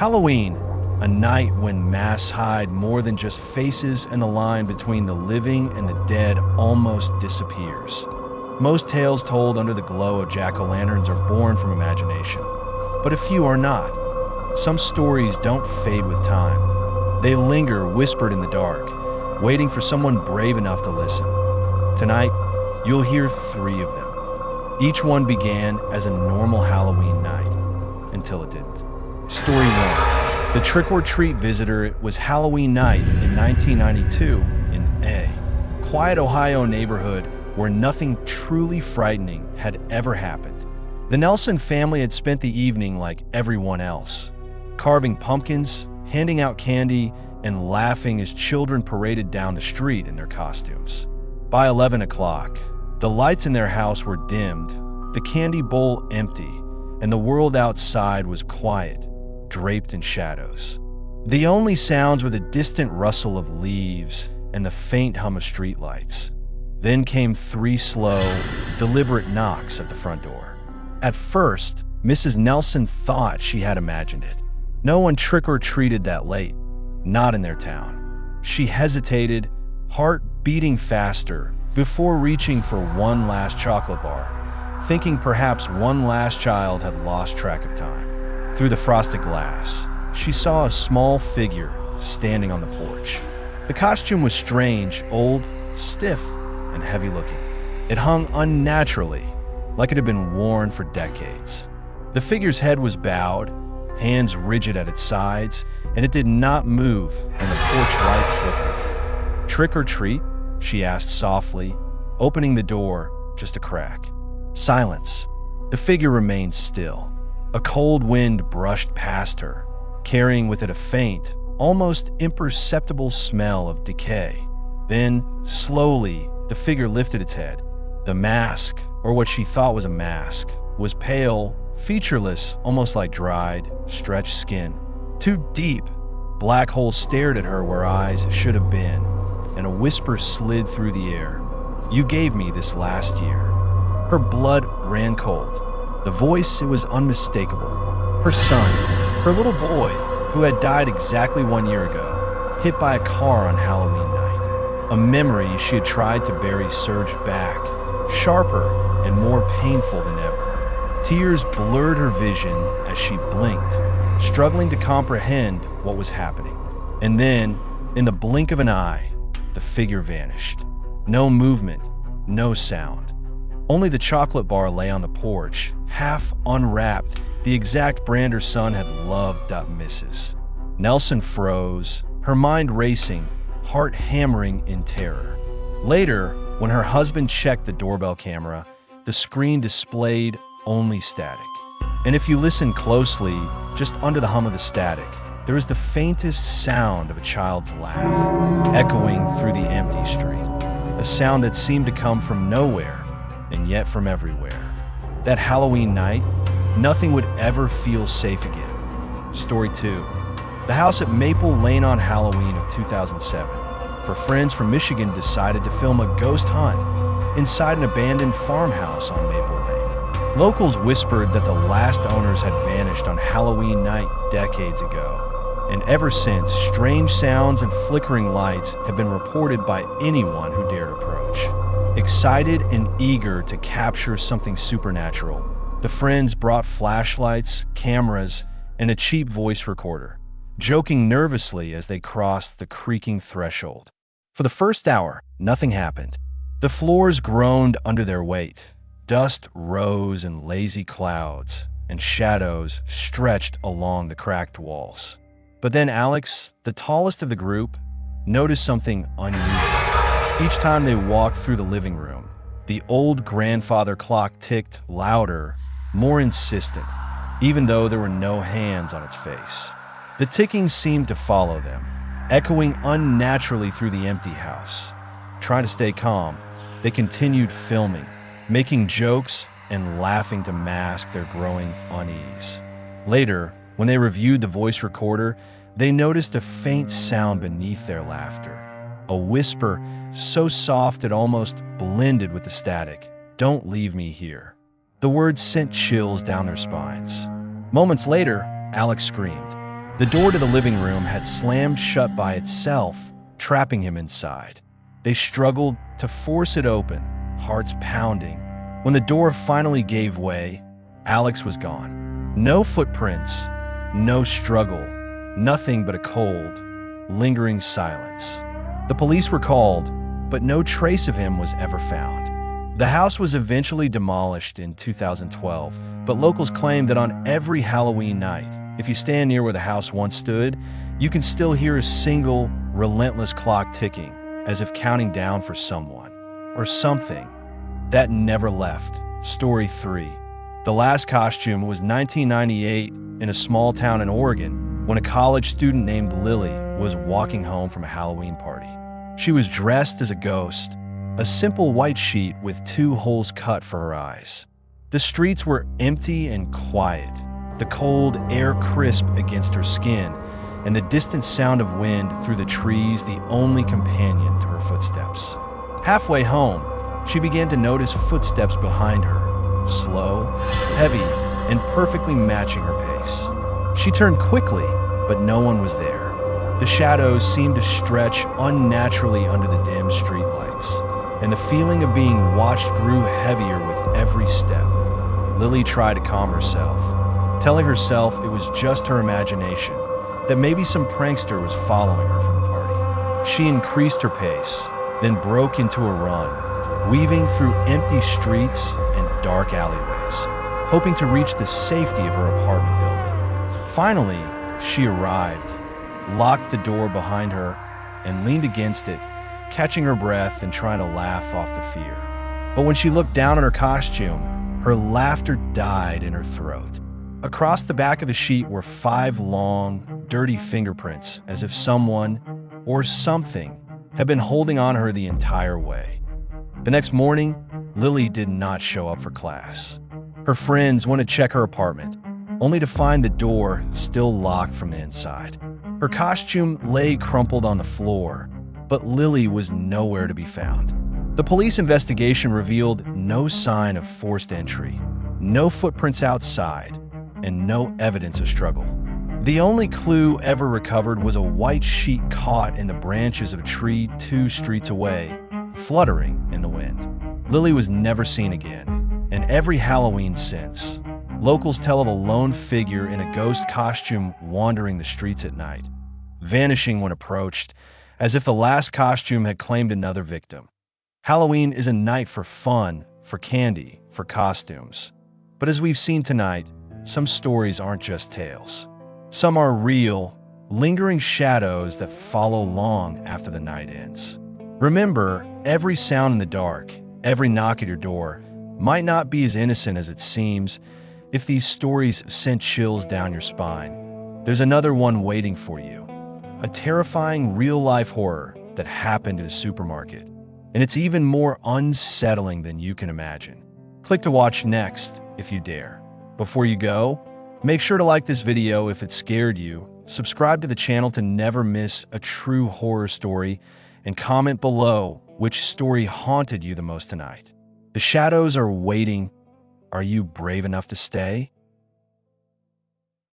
Halloween, a night when masks hide more than just faces and the line between the living and the dead almost disappears. Most tales told under the glow of jack-o'-lanterns are born from imagination, but a few are not. Some stories don't fade with time. They linger whispered in the dark, waiting for someone brave enough to listen. Tonight, you'll hear 3 of them. Each one began as a normal Halloween night, until it didn't. Story 1. The trick-or-treat visitor was Halloween night in 1992 in a quiet Ohio neighborhood where nothing truly frightening had ever happened. The Nelson family had spent the evening like everyone else, carving pumpkins, handing out candy, and laughing as children paraded down the street in their costumes. By 11 o'clock, the lights in their house were dimmed, the candy bowl empty, and the world outside was quiet, draped in shadows. The only sounds were the distant rustle of leaves and the faint hum of streetlights. Then came 3 slow, deliberate knocks at the front door. At first, Mrs. Nelson thought she had imagined it. No one trick-or-treated that late, not in their town. She hesitated, heart beating faster, before reaching for one last chocolate bar, thinking perhaps one last child had lost track of time. Through the frosted glass, she saw a small figure standing on the porch. The costume was strange, old, stiff, and heavy-looking. It hung unnaturally, like it had been worn for decades. The figure's head was bowed, hands rigid at its sides, and it did not move when the porch light flickered. "Trick or treat?" she asked softly, opening the door just a crack. Silence. The figure remained still. A cold wind brushed past her, carrying with it a faint, almost imperceptible smell of decay. Then, slowly, the figure lifted its head. The mask, or what she thought was a mask, was pale, featureless, almost like dried, stretched skin. 2 deep, black holes stared at her where eyes should have been, and a whisper slid through the air. "You gave me this last year." Her blood ran cold. The voice, it was unmistakable. Her son, her little boy, who had died exactly 1 year ago, hit by a car on Halloween night. A memory she had tried to bury surged back, sharper and more painful than ever. Tears blurred her vision as she blinked, struggling to comprehend what was happening. And then, in the blink of an eye, the figure vanished. No movement, no sound. Only the chocolate bar lay on the porch, half unwrapped, the exact brand her son had loved. Mrs. Nelson froze, her mind racing, heart hammering in terror. Later, when her husband checked the doorbell camera, the screen displayed only static. And if you listen closely, just under the hum of the static, there was the faintest sound of a child's laugh, echoing through the empty street. A sound that seemed to come from nowhere, and yet from everywhere. That Halloween night, nothing would ever feel safe again. Story 2. The house at Maple Lane on Halloween of 2007. For friends from Michigan decided to film a ghost hunt inside an abandoned farmhouse on Maple Lane. Locals whispered that the last owners had vanished on Halloween night decades ago. And ever since, strange sounds and flickering lights have been reported by anyone who dared approach. Excited and eager to capture something supernatural, the friends brought flashlights, cameras, and a cheap voice recorder, joking nervously as they crossed the creaking threshold. For the first hour, nothing happened. The floors groaned under their weight. Dust rose in lazy clouds, and shadows stretched along the cracked walls. But then Alex, the tallest of the group, noticed something unusual. Each time they walked through the living room, the old grandfather clock ticked louder, more insistent, even though there were no hands on its face. The ticking seemed to follow them, echoing unnaturally through the empty house. Trying to stay calm, they continued filming, making jokes and laughing to mask their growing unease. Later, when they reviewed the voice recorder, they noticed a faint sound beneath their laughter. A whisper so soft it almost blended with the static. "Don't leave me here." The words sent chills down their spines. Moments later, Alex screamed. The door to the living room had slammed shut by itself, trapping him inside. They struggled to force it open, hearts pounding. When the door finally gave way, Alex was gone. No footprints, no struggle, nothing but a cold, lingering silence. The police were called, but no trace of him was ever found. The house was eventually demolished in 2012, but locals claim that on every Halloween night, if you stand near where the house once stood, you can still hear a single, relentless clock ticking, as if counting down for someone or something that never left. Story 3. The last costume was 1998 in a small town in Oregon when a college student named Lily was walking home from a Halloween party. She was dressed as a ghost, a simple white sheet with 2 holes cut for her eyes. The streets were empty and quiet, the cold air crisp against her skin, and the distant sound of wind through the trees the only companion to her footsteps. Halfway home, she began to notice footsteps behind her, slow, heavy, and perfectly matching her pace. She turned quickly, but no one was there. The shadows seemed to stretch unnaturally under the dim streetlights, and the feeling of being watched grew heavier with every step. Lily tried to calm herself, telling herself it was just her imagination, that maybe some prankster was following her from the party. She increased her pace, then broke into a run, weaving through empty streets and dark alleyways, hoping to reach the safety of her apartment building. Finally, she arrived, locked the door behind her, and leaned against it, catching her breath and trying to laugh off the fear. But when she looked down at her costume, her laughter died in her throat. Across the back of the sheet were 5 long, dirty fingerprints, as if someone or something had been holding on her the entire way. The next morning, Lily did not show up for class. Her friends went to check her apartment, only to find the door still locked from the inside. Her costume lay crumpled on the floor, but Lily was nowhere to be found. The police investigation revealed no sign of forced entry, no footprints outside, and no evidence of struggle. The only clue ever recovered was a white sheet caught in the branches of a tree 2 streets away, fluttering in the wind. Lily was never seen again, and every Halloween since, locals tell of a lone figure in a ghost costume wandering the streets at night, vanishing when approached, as if the last costume had claimed another victim. Halloween is a night for fun, for candy, for costumes. But as we've seen tonight, some stories aren't just tales. Some are real, lingering shadows that follow long after the night ends. Remember, every sound in the dark, every knock at your door, might not be as innocent as it seems. If these stories sent chills down your spine, there's another one waiting for you. A terrifying real-life horror that happened at a supermarket. And it's even more unsettling than you can imagine. Click to watch next if you dare. Before you go, make sure to like this video if it scared you, subscribe to the channel to never miss a true horror story, and comment below which story haunted you the most tonight. The shadows are waiting. Are you brave enough to stay?